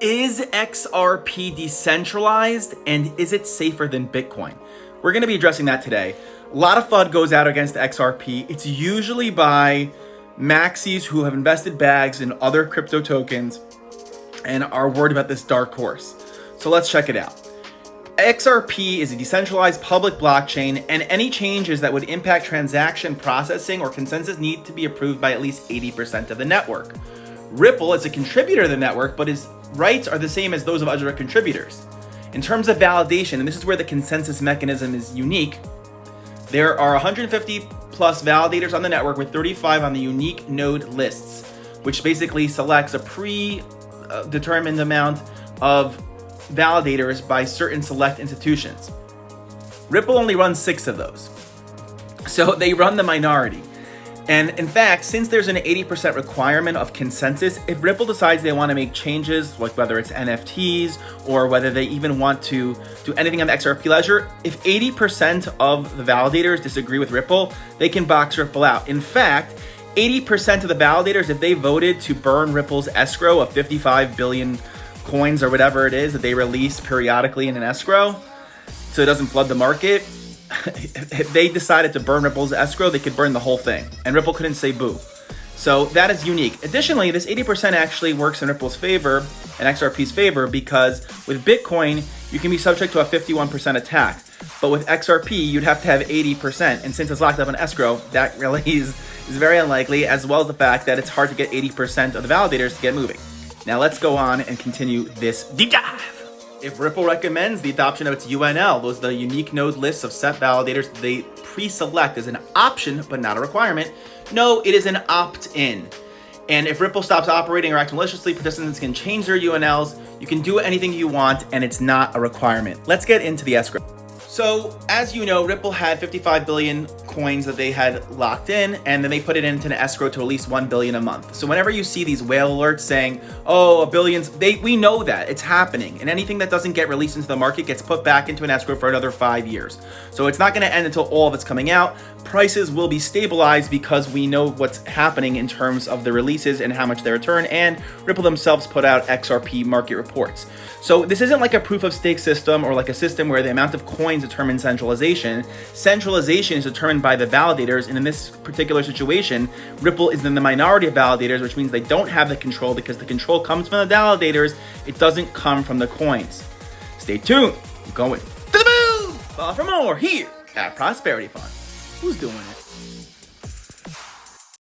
Is XRP decentralized, and is it safer than Bitcoin? We're going to be addressing that today. A lot of FUD goes out against XRP. It's usually by maxis who have invested bags in other crypto tokens and are worried about this dark horse. So let's check it out. XRP is a decentralized public blockchain, and any changes that would impact transaction processing or consensus need to be approved by at least 80% of the network. Ripple is a contributor to the network, but its rights are the same as those of other contributors. In terms of validation, and this is where the consensus mechanism is unique, there are 150 plus validators on the network with 35 on the unique node lists, which basically selects a predetermined amount of validators by certain select institutions. Ripple only runs 6 of those. So they run the minority. And in fact, since there's an 80% requirement of consensus, if Ripple decides they want to make changes, like whether it's NFTs or whether they even want to do anything on the XRP ledger, if 80% of the validators disagree with Ripple, they can box Ripple out. In fact, 80% of the validators, if they voted to burn Ripple's escrow of 55 billion coins or whatever it is that they release periodically in an escrow, so it doesn't flood the market, if they decided to burn Ripple's escrow, they could burn the whole thing, and Ripple couldn't say boo. So that is unique. Additionally, this 80% actually works in Ripple's favor and XRP's favor, because with Bitcoin, you can be subject to a 51% attack. But with XRP, you'd have to have 80%. And since it's locked up in escrow, that really is very unlikely, as well as the fact that it's hard to get 80% of the validators to get moving. Now let's go on and continue this deep dive. If Ripple recommends the adoption of its UNL, those are the unique node lists of set validators they pre-select as an option but not a requirement, no, it is an opt-in. And if Ripple stops operating or acts maliciously, participants can change their UNLs. You can do anything you want, and it's not a requirement. Let's get into the escrow. So, as you know, Ripple had 55 billion coins that they had locked in, and then they put it into an escrow to at least 1 billion a month. So whenever you see these whale alerts saying, oh, a billion, we know that it's happening, and anything that doesn't get released into the market gets put back into an escrow for another 5 years. So it's not going to end until all of it's coming out. Prices will be stabilized because we know what's happening in terms of the releases and how much they return, and Ripple themselves put out XRP market reports. So this isn't like a proof of stake system or like a system where the amount of coins determines centralization. Centralization is determined by the validators, and in this particular situation, Ripple is in the minority of validators, which means they don't have the control because the control comes from the validators. It doesn't come from the coins. Stay tuned. I'm going to the moon. Follow for more here at Prosperity Fund. Who's doing it?